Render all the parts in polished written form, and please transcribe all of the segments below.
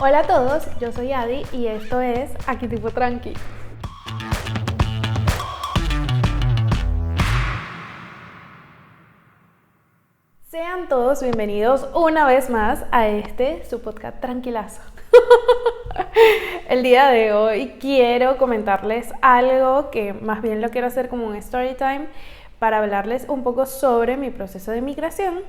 Hola a todos, yo soy Adi y esto es Aquí Tipo Tranqui. Sean todos bienvenidos una vez más a su podcast tranquilazo. El día de hoy quiero comentarles algo que más bien lo quiero hacer como un story time para hablarles un poco sobre mi proceso de migración.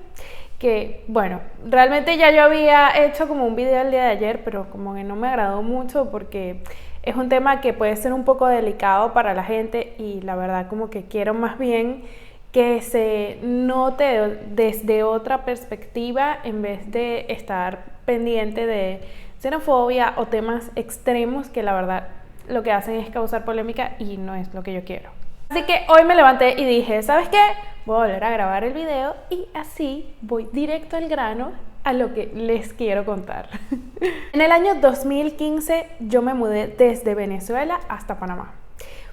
Que bueno, realmente ya yo había hecho como un video el día de ayer, pero como que no me agradó mucho porque es un tema que puede ser un poco delicado para la gente y la verdad como que quiero más bien que se note desde otra perspectiva en vez de estar pendiente de xenofobia o temas extremos que la verdad lo que hacen es causar polémica y no es lo que yo quiero. Así que hoy me levanté y dije, ¿sabes qué? Voy a volver a grabar el video y así voy directo al grano a lo que les quiero contar. En el año 2015 yo me mudé desde Venezuela hasta Panamá.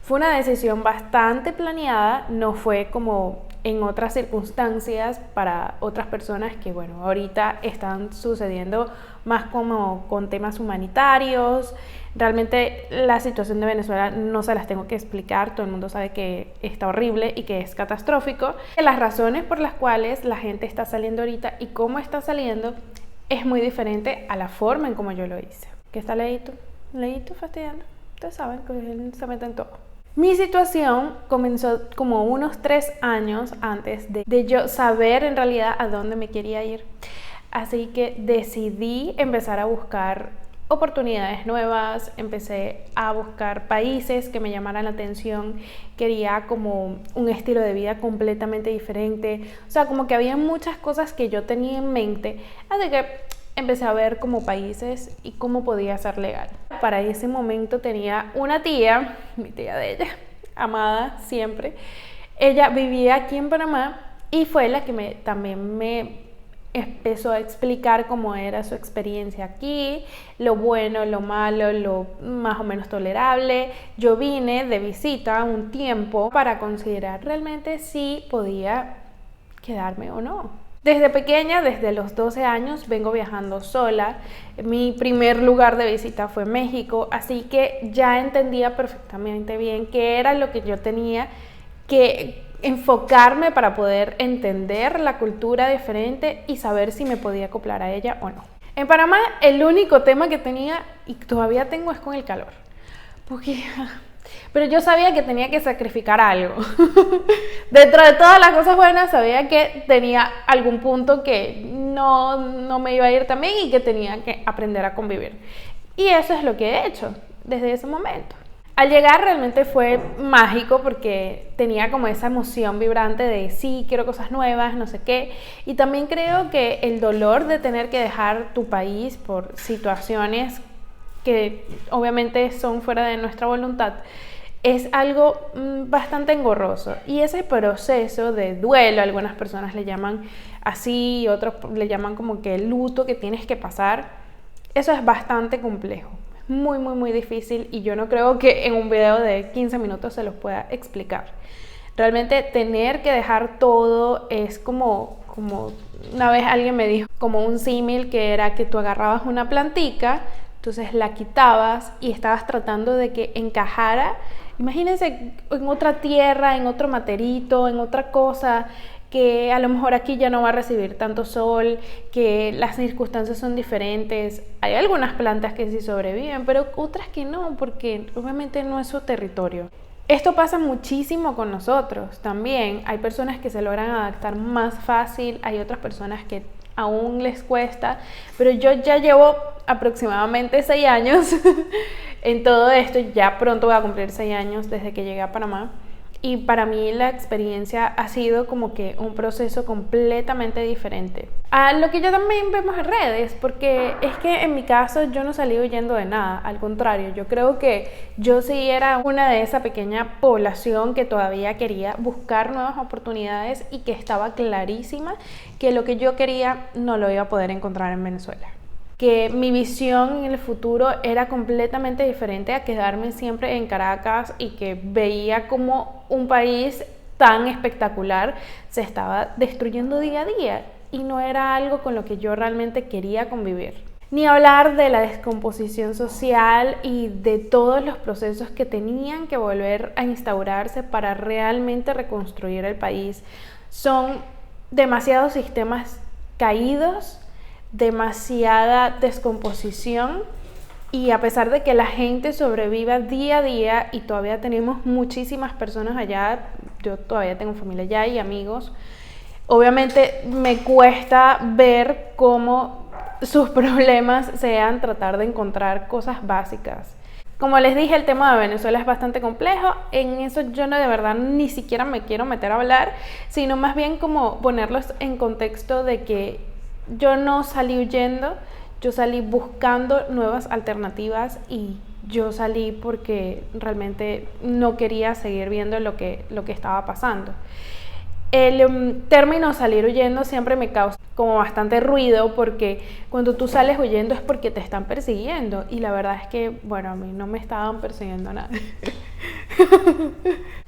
Fue una decisión bastante planeada, no fue como en otras circunstancias para otras personas que, bueno, ahorita están sucediendo más como con temas humanitarios. Realmente la situación de Venezuela no se las tengo que explicar, todo el mundo sabe que está horrible y que es catastrófico. Las razones por las cuales la gente está saliendo ahorita y cómo está saliendo es muy diferente a la forma en cómo yo lo hice. ¿Qué está Leito? Leito fastidiando. Ustedes saben que él se mete en todo. Mi situación comenzó como unos 3 años antes de yo saber en realidad a dónde me quería ir. Así que decidí empezar a buscar oportunidades nuevas, empecé a buscar países que me llamaran la atención, quería como un estilo de vida completamente diferente, o sea, como que había muchas cosas que yo tenía en mente, así que empecé a ver como países y cómo podía ser legal. Para ese momento tenía una tía, mi tía de ella, amada siempre, ella vivía aquí en Panamá y fue la que también me empezó a explicar cómo era su experiencia aquí, lo bueno, lo malo, lo más o menos tolerable. Yo vine de visita un tiempo para considerar realmente si podía quedarme o no. Desde pequeña, desde los 12 años, vengo viajando sola. Mi primer lugar de visita fue México, así que ya entendía perfectamente bien qué era lo que yo tenía que enfocarme para poder entender la cultura diferente y saber si me podía acoplar a ella o no. En Panamá el único tema que tenía y todavía tengo es con el calor, pero yo sabía que tenía que sacrificar algo. Dentro de todas las cosas buenas sabía que tenía algún punto que no me iba a ir tan bien y que tenía que aprender a convivir. Y eso es lo que he hecho desde ese momento. Al llegar realmente fue mágico porque tenía como esa emoción vibrante de sí, quiero cosas nuevas, no sé qué. Y también creo que el dolor de tener que dejar tu país por situaciones que obviamente son fuera de nuestra voluntad es algo bastante engorroso. Y ese proceso de duelo, algunas personas le llaman así, otros le llaman como que el luto que tienes que pasar, eso es bastante complejo. Muy difícil y yo no creo que en un video de 15 minutos se los pueda explicar. Realmente tener que dejar todo es como una vez alguien me dijo, como un símil que era que tú agarrabas una plantica, entonces la quitabas y estabas tratando de que encajara, imagínense, en otra tierra, en otro materito, en otra cosa, que a lo mejor aquí ya no va a recibir tanto sol, que las circunstancias son diferentes. Hay algunas plantas que sí sobreviven, pero otras que no, porque obviamente no es su territorio. Esto pasa muchísimo con nosotros también. Hay personas que se logran adaptar más fácil, hay otras personas que aún les cuesta, pero yo ya llevo aproximadamente 6 años en todo esto, ya pronto voy a cumplir 6 años desde que llegué a Panamá. Y para mí la experiencia ha sido como que un proceso completamente diferente a lo que ya también vemos en redes, porque es que en mi caso yo no salí huyendo de nada, al contrario, yo creo que yo sí era una de esa pequeña población que todavía quería buscar nuevas oportunidades y que estaba clarísima que lo que yo quería no lo iba a poder encontrar en Venezuela. Que mi visión en el futuro era completamente diferente a quedarme siempre en Caracas y que veía como un país tan espectacular se estaba destruyendo día a día y no era algo con lo que yo realmente quería convivir. Ni hablar de la descomposición social y de todos los procesos que tenían que volver a instaurarse para realmente reconstruir el país. Son demasiados sistemas caídos, demasiada descomposición, y a pesar de que la gente sobreviva día a día y todavía tenemos muchísimas personas allá, yo todavía tengo familia allá y amigos, obviamente me cuesta ver cómo sus problemas sean tratar de encontrar cosas básicas. Como les dije, el tema de Venezuela es bastante complejo. En eso yo no, de verdad ni siquiera me quiero meter a hablar, sino más bien como ponerlos en contexto de que yo no salí huyendo, yo salí buscando nuevas alternativas y yo salí porque realmente no quería seguir viendo lo que estaba pasando. El término salir huyendo siempre me causa como bastante ruido, porque cuando tú sales huyendo es porque te están persiguiendo, y la verdad es que, bueno, a mí no me estaban persiguiendo nada.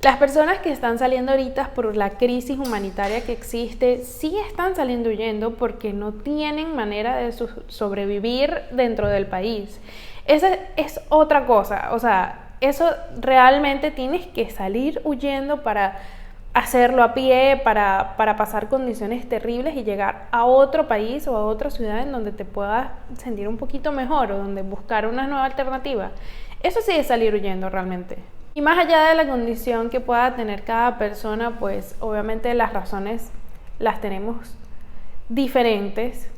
Las personas que están saliendo ahorita por la crisis humanitaria que existe, sí están saliendo huyendo porque no tienen manera de sobrevivir dentro del país. Esa es otra cosa, o sea, eso realmente tienes que salir huyendo para hacerlo a pie, para pasar condiciones terribles y llegar a otro país o a otra ciudad en donde te puedas sentir un poquito mejor, o donde buscar una nueva alternativa. Eso sí es salir huyendo realmente. Y más allá de la condición que pueda tener cada persona, pues obviamente las razones las tenemos diferentes.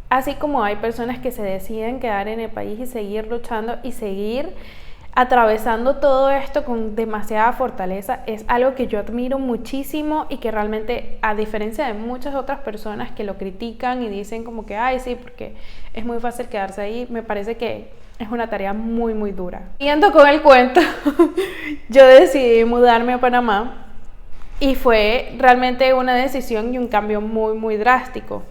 Así como hay personas que se deciden quedar en el país y seguir luchando y seguir atravesando todo esto con demasiada fortaleza, es algo que yo admiro muchísimo, y que realmente, a diferencia de muchas otras personas que lo critican y dicen como que ay sí, porque es muy fácil quedarse ahí, me parece que es una tarea muy muy dura. Siguiendo con el cuento, yo decidí mudarme a Panamá y fue realmente una decisión y un cambio muy muy drástico.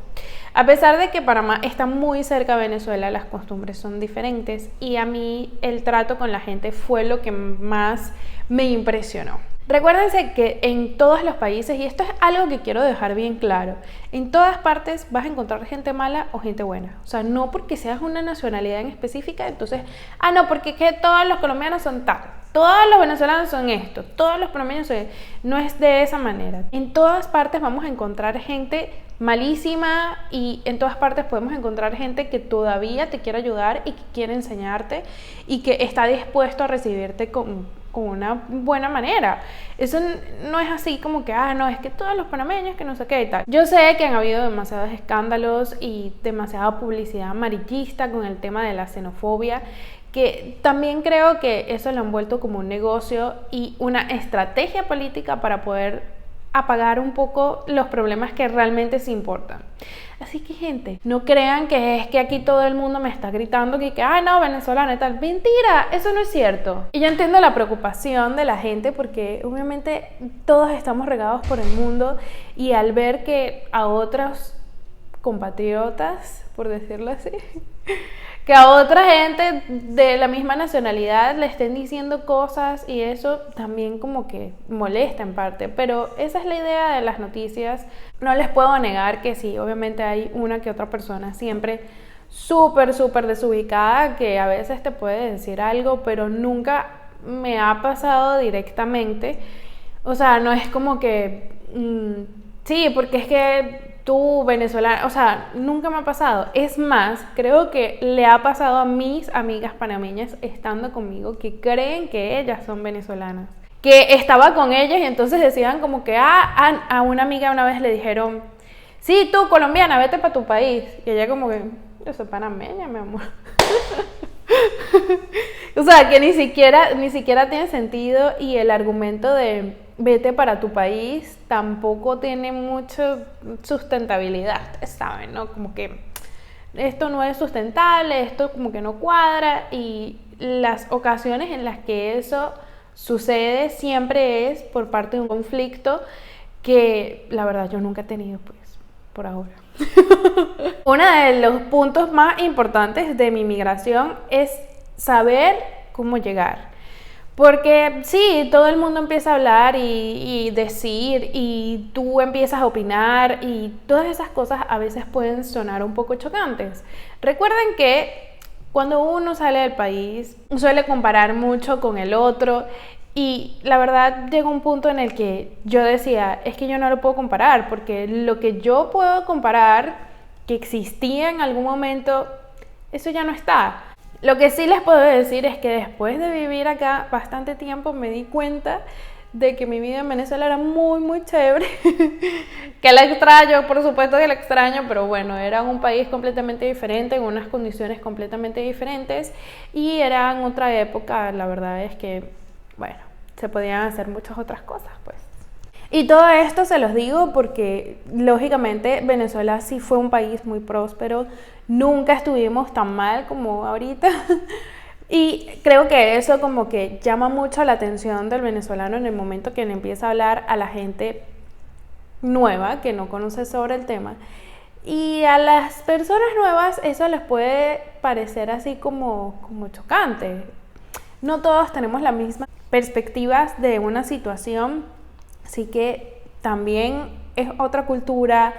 A pesar de que Panamá está muy cerca de Venezuela, las costumbres son diferentes, y a mí el trato con la gente fue lo que más me impresionó. Recuérdense que en todos los países, y esto es algo que quiero dejar bien claro, en todas partes vas a encontrar gente mala o gente buena. O sea, no porque seas una nacionalidad en específica, entonces, no, porque que todos los colombianos son tal, todos los venezolanos son esto, todos los panameños son... No es de esa manera. En todas partes vamos a encontrar gente malísima, y en todas partes podemos encontrar gente que todavía te quiere ayudar y que quiere enseñarte y que está dispuesto a recibirte con una buena manera. Eso no es así como que, no, es que todos los panameños que no sé qué y tal. Yo sé que han habido demasiados escándalos y demasiada publicidad amarillista con el tema de la xenofobia, que también creo que eso lo han vuelto como un negocio y una estrategia política para poder apagar un poco los problemas que realmente se importan. Así que, gente, no crean que es que aquí todo el mundo me está gritando que no, venezolano y tal. Mentira, eso no es cierto. Y yo entiendo la preocupación de la gente, porque obviamente todos estamos regados por el mundo, y al ver que a otros compatriotas, por decirlo así, que a otra gente de la misma nacionalidad le estén diciendo cosas, y eso también como que molesta en parte, pero esa es la idea de las noticias. No les puedo negar que sí, obviamente hay una que otra persona siempre súper desubicada que a veces te puede decir algo, pero nunca me ha pasado directamente. O sea, no es como que sí, porque es que tú, venezolana, o sea, nunca me ha pasado. Es más, creo que le ha pasado a mis amigas panameñas estando conmigo, que creen que ellas son venezolanas. Que estaba con ellas y entonces decían como que a una amiga una vez le dijeron, sí, tú colombiana, vete para tu país. Y ella como que, yo soy panameña, mi amor. O sea, que ni siquiera tiene sentido, y el argumento de vete para tu país tampoco tiene mucha sustentabilidad, ¿saben? ¿No? Como que esto no es sustentable, esto como que no cuadra, y las ocasiones en las que eso sucede siempre es por parte de un conflicto que la verdad yo nunca he tenido, pues, por ahora. Uno de los puntos más importantes de mi migración es saber cómo llegar. Porque sí, todo el mundo empieza a hablar y decir y tú empiezas a opinar y todas esas cosas a veces pueden sonar un poco chocantes. Recuerden que cuando uno sale del país suele comparar mucho con el otro y la verdad llegó un punto en el que yo decía, es que yo no lo puedo comparar porque lo que yo puedo comparar que existía en algún momento, eso ya no está. Lo que sí les puedo decir es que después de vivir acá bastante tiempo me di cuenta de que mi vida en Venezuela era muy chévere, que la extraño, por supuesto que la extraño, pero bueno, era un país completamente diferente, en unas condiciones completamente diferentes y era en otra época, la verdad es que, bueno, se podían hacer muchas otras cosas, pues. Y todo esto se los digo porque lógicamente Venezuela sí fue un país muy próspero, nunca estuvimos tan mal como ahorita y creo que eso como que llama mucho la atención del venezolano en el momento que le empieza a hablar a la gente nueva que no conoce sobre el tema y a las personas nuevas eso les puede parecer así como chocante. No todos tenemos las mismas perspectivas de una situación. Así que también es otra cultura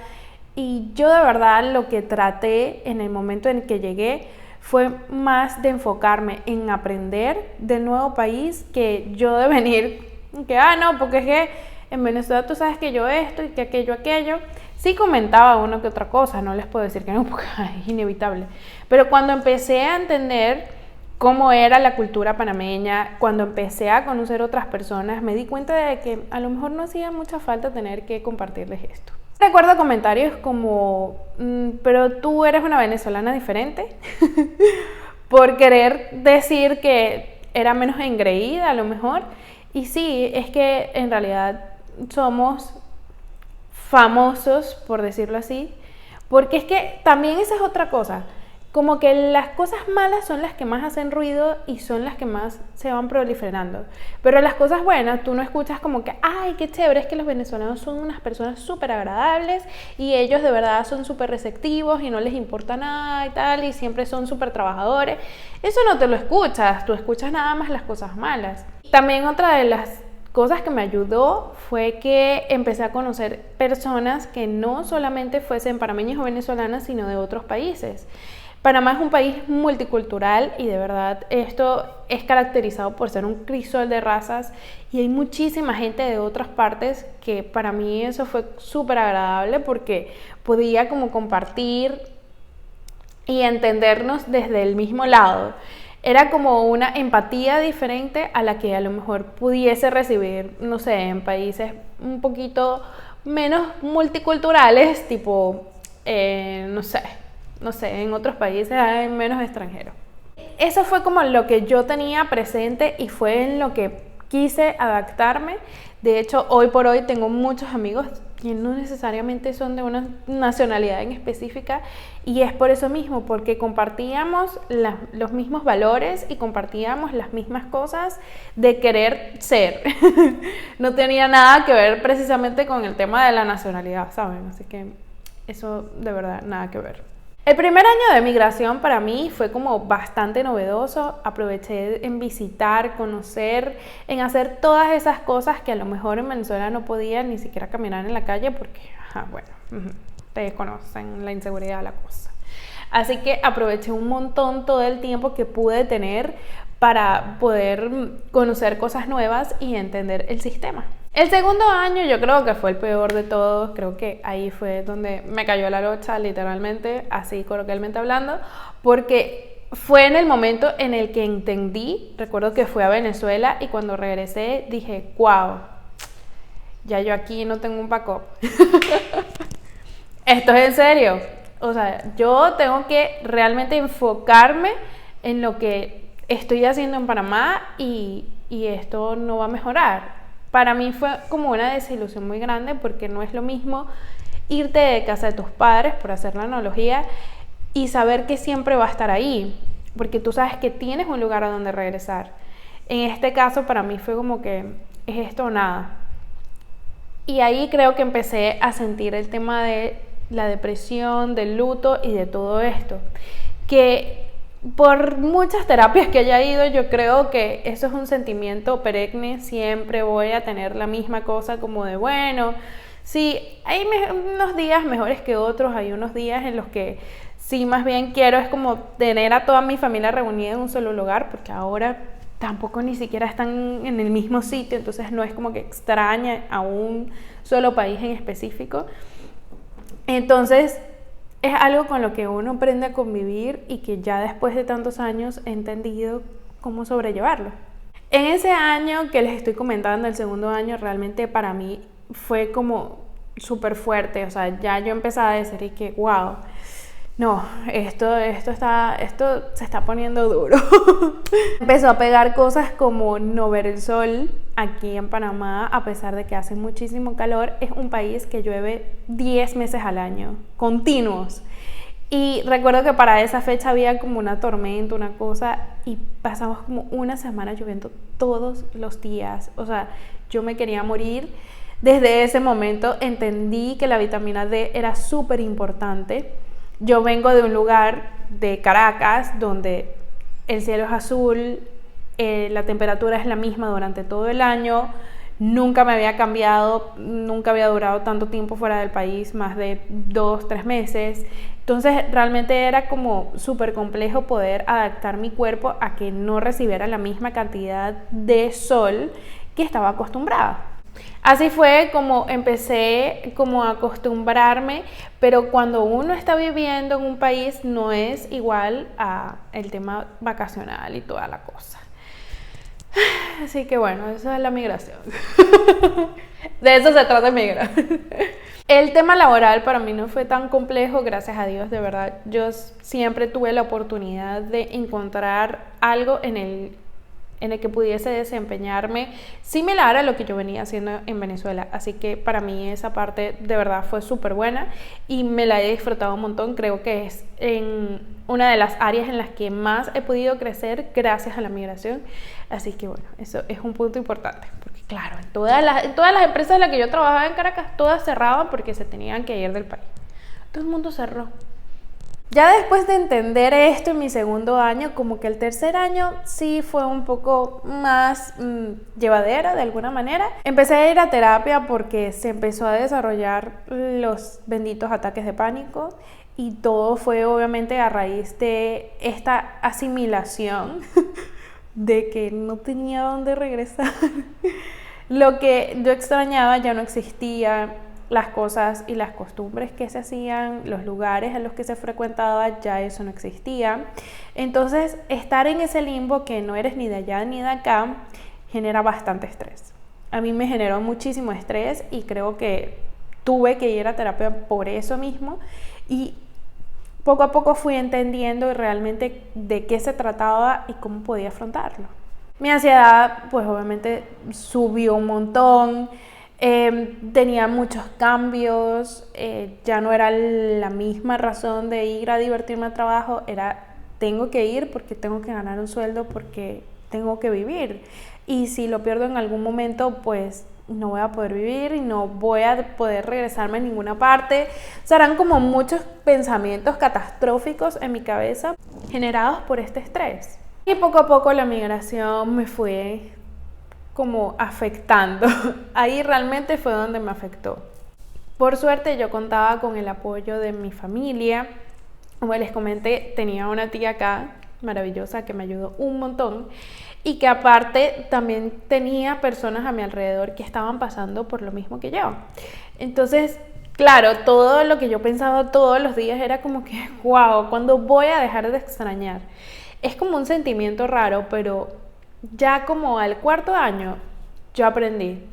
y yo de verdad lo que traté en el momento en que llegué fue más de enfocarme en aprender del nuevo país que yo de venir, que no, porque es que en Venezuela tú sabes que yo esto y que aquello. Sí comentaba una que otra cosa, no les puedo decir que no, porque es inevitable. Pero cuando empecé a entender cómo era la cultura panameña, cuando empecé a conocer otras personas, me di cuenta de que a lo mejor no hacía mucha falta tener que compartirles esto. Recuerdo comentarios como, pero tú eres una venezolana diferente, por querer decir que era menos engreída a lo mejor. Y sí, es que en realidad somos famosos, por decirlo así, porque es que también esa es otra cosa. Como que las cosas malas son las que más hacen ruido y son las que más se van proliferando. Pero las cosas buenas, tú no escuchas como que, ay, qué chévere, es que los venezolanos son unas personas súper agradables y ellos de verdad son súper receptivos y no les importa nada y tal, y siempre son súper trabajadores. Eso no te lo escuchas, tú escuchas nada más las cosas malas. También otra de las cosas que me ayudó fue que empecé a conocer personas que no solamente fuesen panameñas o venezolanas, sino de otros países. Panamá es un país multicultural y de verdad esto es caracterizado por ser un crisol de razas y hay muchísima gente de otras partes que para mí eso fue súper agradable porque podía como compartir y entendernos desde el mismo lado. Era como una empatía diferente a la que a lo mejor pudiese recibir, no sé, en países un poquito menos multiculturales, tipo, no sé, en otros países hay menos extranjeros. Eso fue como lo que yo tenía presente y fue en lo que quise adaptarme. De hecho, hoy por hoy tengo muchos amigos que no necesariamente son de una nacionalidad en específica y es por eso mismo, porque compartíamos los mismos valores y compartíamos las mismas cosas de querer ser. No tenía nada que ver precisamente con el tema de la nacionalidad, ¿saben? Así que eso de verdad nada que ver. El primer año de migración para mí fue como bastante novedoso, aproveché en visitar, conocer, en hacer todas esas cosas que a lo mejor en Venezuela no podía ni siquiera caminar en la calle porque, bueno, ustedes conocen la inseguridad de la cosa. Así que aproveché un montón todo el tiempo que pude tener para poder conocer cosas nuevas y entender el sistema. El segundo año yo creo que fue el peor de todos, creo que ahí fue donde me cayó la locha literalmente, así coloquialmente hablando, porque fue en el momento en el que entendí, recuerdo que fui a Venezuela y cuando regresé dije, wow, ya yo aquí no tengo un backup. Esto es en serio, o sea, yo tengo que realmente enfocarme en lo que estoy haciendo en Panamá y esto no va a mejorar. Para mí fue como una desilusión muy grande porque no es lo mismo irte de casa de tus padres, por hacer la analogía, y saber que siempre va a estar ahí, porque tú sabes que tienes un lugar a donde regresar. En este caso para mí fue como que es esto o nada. Y ahí creo que empecé a sentir el tema de la depresión, del luto y de todo esto. Que por muchas terapias que haya ido, yo creo que eso es un sentimiento perenne, siempre voy a tener la misma cosa como de, bueno, sí, hay unos días mejores que otros, hay unos días en los que sí, más bien quiero es como tener a toda mi familia reunida en un solo lugar, porque ahora tampoco ni siquiera están en el mismo sitio, entonces no es como que extraña a un solo país en específico. Entonces es algo con lo que uno aprende a convivir y que ya después de tantos años he entendido cómo sobrellevarlo. En ese año que les estoy comentando, el segundo año, realmente para mí fue como súper fuerte. O sea, ya yo empezaba a decir que wow, no, esto se está poniendo duro. Empezó a pegar cosas como no ver el sol. Aquí en Panamá, a pesar de que hace muchísimo calor, es un país que llueve 10 meses al año, continuos. Y recuerdo que para esa fecha había como una tormenta, una cosa, y pasamos como una semana lloviendo todos los días. O sea, yo me quería morir. Desde ese momento entendí que la vitamina D era súper importante. Yo vengo de un lugar de Caracas donde el cielo es azul, la temperatura es la misma durante todo el año, nunca me había cambiado, nunca había durado tanto tiempo fuera del país, más de 2-3 meses. Entonces realmente era como súper complejo poder adaptar mi cuerpo a que no recibiera la misma cantidad de sol que estaba acostumbrada. Así fue como empecé como a acostumbrarme, pero cuando uno está viviendo en un país no es igual a el tema vacacional y toda la cosa. Así que bueno, eso es la migración. De eso se trata migrar. El tema laboral para mí no fue tan complejo, gracias a Dios, de verdad. Yo siempre tuve la oportunidad de encontrar algo en el que pudiese desempeñarme similar a lo que yo venía haciendo en Venezuela. Así que para mí esa parte de verdad fue súper buena y me la he disfrutado un montón. Creo que es en una de las áreas en las que más he podido crecer gracias a la migración. Así que bueno, eso es un punto importante. Porque claro, en todas las empresas en las que yo trabajaba en Caracas, todas cerraban porque se tenían que ir del país. Todo el mundo cerró. Ya después de entender esto en mi segundo año, como que el tercer año sí fue un poco más llevadera de alguna manera. Empecé a ir a terapia porque se empezó a desarrollar los benditos ataques de pánico y todo fue obviamente a raíz de esta asimilación de que no tenía dónde regresar. Lo que yo extrañaba ya no existía. Las cosas y las costumbres que se hacían, los lugares en los que se frecuentaba, ya eso no existía. Entonces, estar en ese limbo que no eres ni de allá ni de acá, genera bastante estrés. A mí me generó muchísimo estrés y creo que tuve que ir a terapia por eso mismo. Y poco a poco fui entendiendo realmente de qué se trataba y cómo podía afrontarlo. Mi ansiedad, pues obviamente subió un montón. Tenía muchos cambios, ya no era la misma razón de ir a divertirme al trabajo, era tengo que ir porque tengo que ganar un sueldo, porque tengo que vivir. Y si lo pierdo en algún momento, pues no voy a poder vivir y no voy a poder regresarme a ninguna parte. Serán como muchos pensamientos catastróficos en mi cabeza generados por este estrés. Y poco a poco la migración me fue como afectando. Ahí realmente fue donde me afectó. Por suerte yo contaba con el apoyo de mi familia. Como les comenté, tenía una tía acá maravillosa que me ayudó un montón y que aparte también tenía personas a mi alrededor que estaban pasando por lo mismo que yo. Entonces, claro, todo lo que yo pensaba todos los días era como que, wow, ¿cuándo voy a dejar de extrañar? Es como un sentimiento raro, pero ya como al cuarto año, yo aprendí.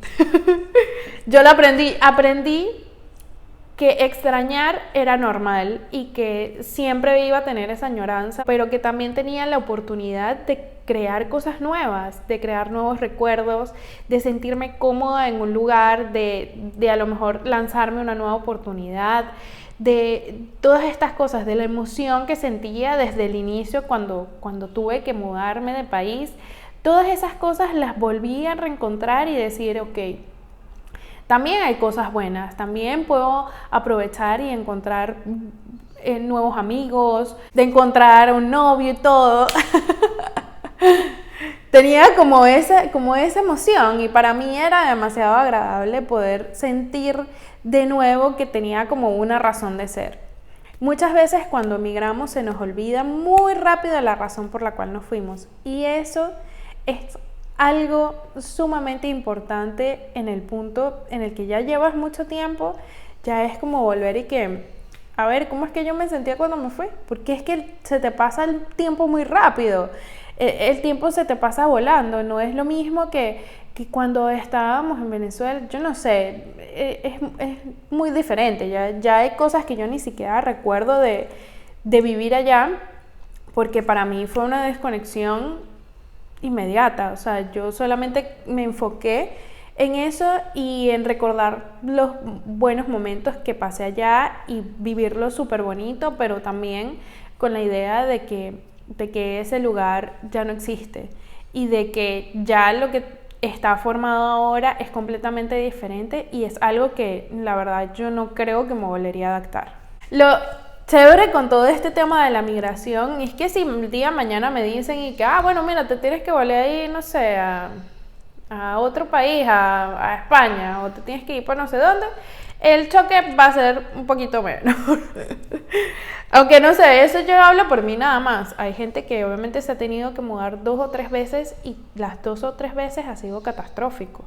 Aprendí que extrañar era normal y que siempre iba a tener esa añoranza, pero que también tenía la oportunidad de crear cosas nuevas, de crear nuevos recuerdos, de sentirme cómoda en un lugar, de a lo mejor lanzarme una nueva oportunidad, de todas estas cosas, de la emoción que sentía desde el inicio cuando tuve que mudarme de país. Todas esas cosas las volví a reencontrar y decir, ok, también hay cosas buenas, también puedo aprovechar y encontrar nuevos amigos, de encontrar un novio y todo. Tenía como esa emoción y para mí era demasiado agradable poder sentir de nuevo que tenía como una razón de ser. Muchas veces cuando emigramos se nos olvida muy rápido la razón por la cual nos fuimos y eso es algo sumamente importante en el punto en el que ya llevas mucho tiempo, ya es como volver y que, a ver, ¿cómo es que yo me sentía cuando me fui? Porque es que se te pasa el tiempo muy rápido. El tiempo se te pasa volando, no es lo mismo que cuando estábamos en Venezuela, yo no sé, es muy diferente, ya hay cosas que yo ni siquiera recuerdo de vivir allá, porque para mí fue una desconexión inmediata, o sea, yo solamente me enfoqué en eso y en recordar los buenos momentos que pasé allá y vivirlo súper bonito, pero también con la idea de que ese lugar ya no existe y de que ya lo que está formado ahora es completamente diferente y es algo que la verdad yo no creo que me volvería a adaptar. Lo chévere con todo este tema de la migración es que si el día de mañana me dicen y que, bueno, mira, te tienes que volver ahí, no sé, a otro país, a España, o te tienes que ir por no sé dónde, el choque va a ser un poquito menos. Aunque no sé, eso yo hablo por mí nada más. Hay gente que obviamente se ha tenido que mudar 2 o 3 veces y las 2 o 3 veces ha sido catastrófico.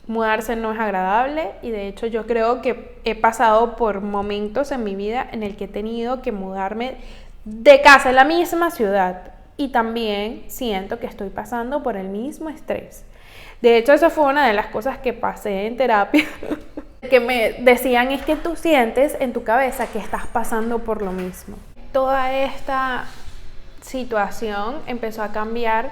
Mudarse no es agradable y de hecho yo creo que he pasado por momentos en mi vida en el que he tenido que mudarme de casa en la misma ciudad y también siento que estoy pasando por el mismo estrés. De hecho, eso fue una de las cosas que pasé en terapia, que me decían es que tú sientes en tu cabeza que estás pasando por lo mismo. Toda esta situación empezó a cambiar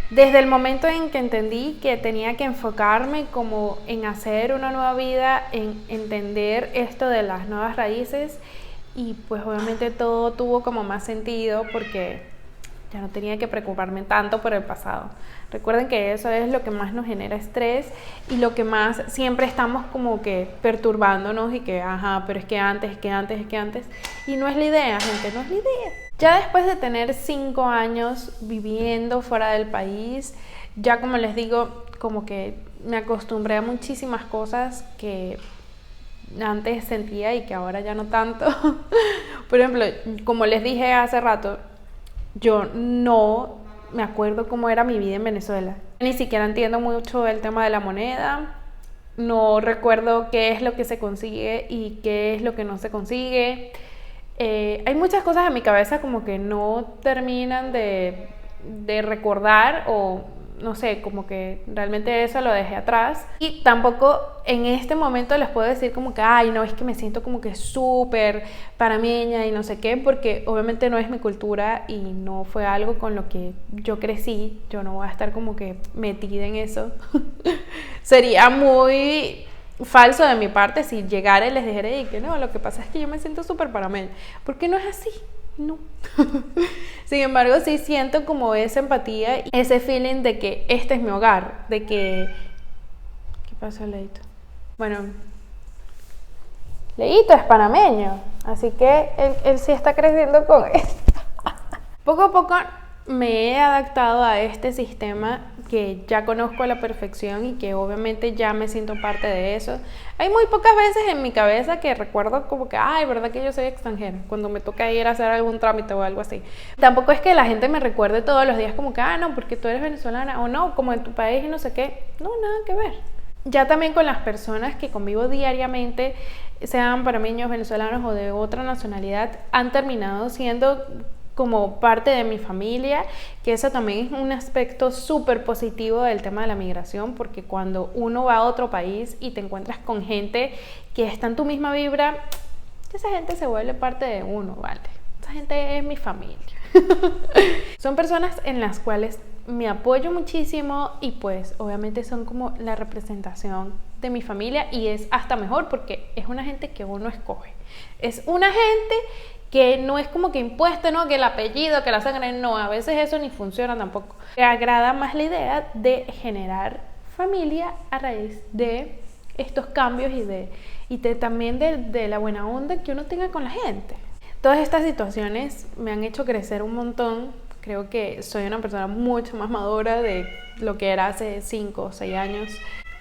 desde el momento en que entendí que tenía que enfocarme como en hacer una nueva vida, en entender esto de las nuevas raíces y pues obviamente todo tuvo como más sentido porque ya no tenía que preocuparme tanto por el pasado. Recuerden que eso es lo que más nos genera estrés y lo que más siempre estamos como que perturbándonos y que, pero es que antes. Y no es la idea, gente, no es la idea. Ya después de tener 5 años viviendo fuera del país, ya como les digo, como que me acostumbré a muchísimas cosas que antes sentía y que ahora ya no tanto. Por ejemplo, como les dije hace rato, yo no me acuerdo cómo era mi vida en Venezuela. Ni siquiera entiendo mucho el tema de la moneda. No recuerdo qué es lo que se consigue y qué es lo que no se consigue. Hay muchas cosas en mi cabeza como que no terminan de recordar o no sé, como que realmente eso lo dejé atrás. Y tampoco en este momento les puedo decir como que, no, es que me siento como que súper panameña y no sé qué, porque obviamente no es mi cultura y no fue algo con lo que yo crecí. Yo no voy a estar como que metida en eso. Sería muy falso de mi parte si llegara y les dijera que no, lo que pasa es que yo me siento súper panameña, porque no es así. No. Sin embargo, sí siento como esa empatía, ese feeling de que este es mi hogar, de que... ¿Qué pasa, Leito? Bueno, Leito es panameño, así que él sí está creciendo con esto. Poco a poco me he adaptado a este sistema que ya conozco a la perfección y que obviamente ya me siento parte de eso. Hay muy pocas veces en mi cabeza que recuerdo como que, verdad que yo soy extranjera, cuando me toca ir a hacer algún trámite o algo así. Tampoco es que la gente me recuerde todos los días como que, no, porque tú eres venezolana, o no, como en tu país y no sé qué. No, nada que ver. Ya también con las personas que convivo diariamente, sean panameños, venezolanos o de otra nacionalidad, han terminado siendo como parte de mi familia, que eso también es un aspecto súper positivo del tema de la migración, porque cuando uno va a otro país y te encuentras con gente que está en tu misma vibra, esa gente se vuelve parte de uno, ¿vale? Esa gente es mi familia. Son personas en las cuales me apoyo muchísimo y pues obviamente son como la representación de mi familia y es hasta mejor porque es una gente que uno escoge. Es una gente que no es como que impuesta, ¿no? Que el apellido, que la sangre, no, a veces eso ni funciona tampoco. Me agrada más la idea de generar familia a raíz de estos cambios y también de la buena onda que uno tenga con la gente. Todas estas situaciones me han hecho crecer un montón. Creo que soy una persona mucho más madura de lo que era hace 5 o 6 años.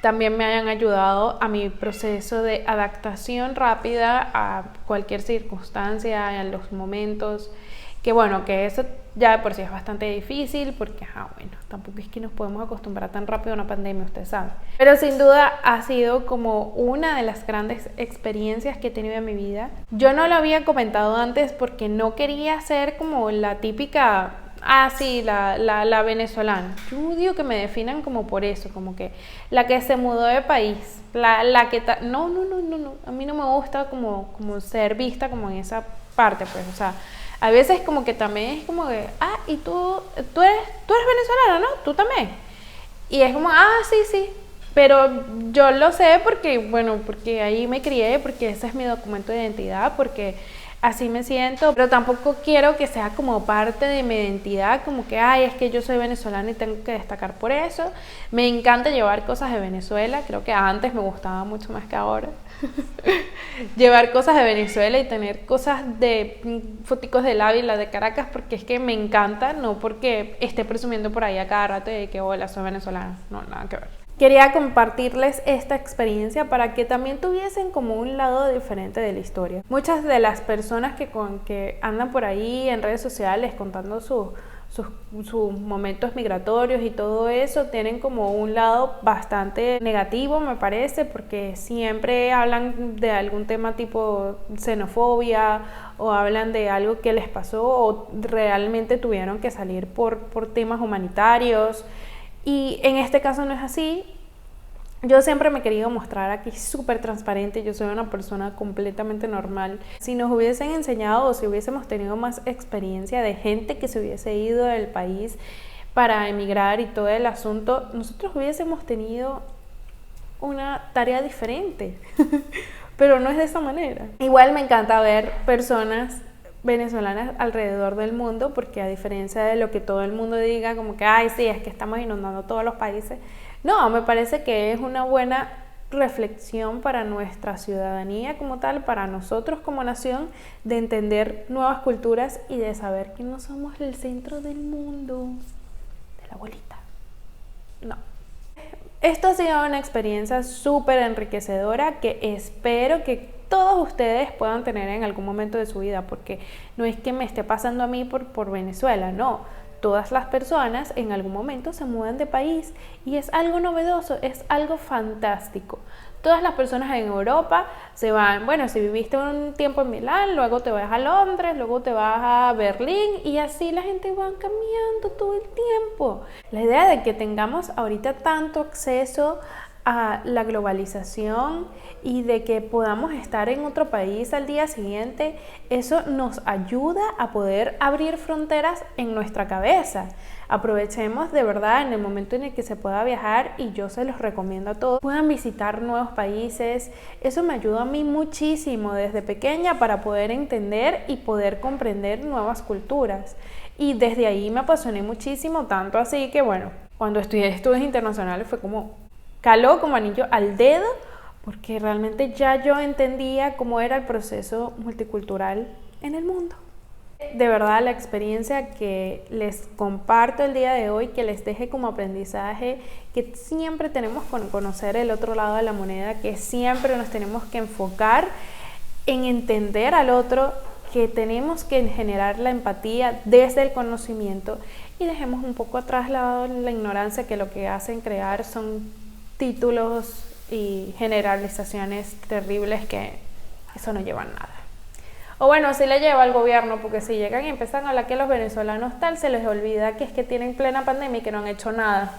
También me hayan ayudado a mi proceso de adaptación rápida a cualquier circunstancia, en los momentos. Que bueno, que eso ya de por sí es bastante difícil porque, bueno, tampoco es que nos podemos acostumbrar tan rápido a una pandemia, usted sabe. Pero sin duda ha sido como una de las grandes experiencias que he tenido en mi vida. Yo no lo había comentado antes porque no quería ser como la típica, sí, la venezolana. Yo odio que me definan como por eso, como que la que se mudó de país, la que no, a mí no me gusta como ser vista como en esa parte, pues, o sea, a veces como que también es como que, y tú eres venezolana, ¿no? Tú también. Y es como, sí. Pero yo lo sé porque, bueno, porque ahí me crié, porque ese es mi documento de identidad, porque así me siento. Pero tampoco quiero que sea como parte de mi identidad, como que, es que yo soy venezolana y tengo que destacar por eso. Me encanta llevar cosas de Venezuela, creo que antes me gustaba mucho más que ahora. Llevar cosas de Venezuela y tener cosas de foticos del Ávila, de Caracas, porque es que me encanta, no porque esté presumiendo por ahí a cada rato de que hola, soy venezolana, no, nada que ver. Quería compartirles esta experiencia para que también tuviesen como un lado diferente de la historia. Muchas de las personas que andan por ahí en redes sociales contando sus momentos migratorios y todo eso tienen como un lado bastante negativo, me parece, porque siempre hablan de algún tema tipo xenofobia o hablan de algo que les pasó o realmente tuvieron que salir por temas humanitarios, y en este caso no es así. Yo siempre me he querido mostrar aquí súper transparente, yo soy una persona completamente normal. Si nos hubiesen enseñado o si hubiésemos tenido más experiencia de gente que se hubiese ido del país para emigrar y todo el asunto, nosotros hubiésemos tenido una tarea diferente, pero no es de esa manera. Igual me encanta ver personas venezolanas alrededor del mundo, porque a diferencia de lo que todo el mundo diga, como que, sí, es que estamos inundando todos los países, no, me parece que es una buena reflexión para nuestra ciudadanía como tal, para nosotros como nación, de entender nuevas culturas y de saber que no somos el centro del mundo, de la bolita. No. Esto ha sido una experiencia súper enriquecedora que espero que todos ustedes puedan tener en algún momento de su vida, porque no es que me esté pasando a mí por Venezuela, no. Todas las personas en algún momento se mudan de país y es algo novedoso, es algo fantástico. Todas las personas en Europa se van, bueno, si viviste un tiempo en Milán, luego te vas a Londres, luego te vas a Berlín, y así la gente va cambiando todo el tiempo. La idea de que tengamos ahorita tanto acceso a la globalización y de que podamos estar en otro país al día siguiente, eso nos ayuda a poder abrir fronteras en nuestra cabeza. Aprovechemos de verdad en el momento en el que se pueda viajar, y yo se los recomiendo a todos, puedan visitar nuevos países. Eso me ayudó a mí muchísimo desde pequeña para poder entender y poder comprender nuevas culturas, y desde ahí me apasioné muchísimo, tanto así que bueno, cuando estudié estudios internacionales fue como caló como anillo al dedo, porque realmente ya yo entendía cómo era el proceso multicultural en el mundo. De verdad, la experiencia que les comparto el día de hoy, que les deje como aprendizaje, que siempre tenemos que conocer el otro lado de la moneda, que siempre nos tenemos que enfocar en entender al otro, que tenemos que generar la empatía desde el conocimiento, y dejemos un poco atrás la ignorancia, que lo que hacen crear son títulos y generalizaciones terribles, que eso no lleva a nada. O bueno, sí le lleva al gobierno, porque si llegan y empiezan a hablar que los venezolanos tal, se les olvida que es que tienen plena pandemia y que no han hecho nada.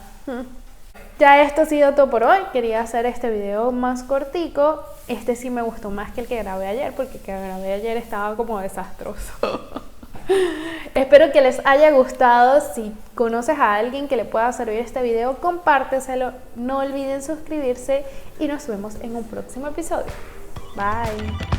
Ya esto ha sido todo por hoy. Quería hacer este video más cortico. Este sí me gustó más que el que grabé ayer, porque el que grabé ayer estaba como desastroso. Espero que les haya gustado. Si conoces a alguien que le pueda servir este video, compárteselo. No olviden suscribirse y nos vemos en un próximo episodio. Bye.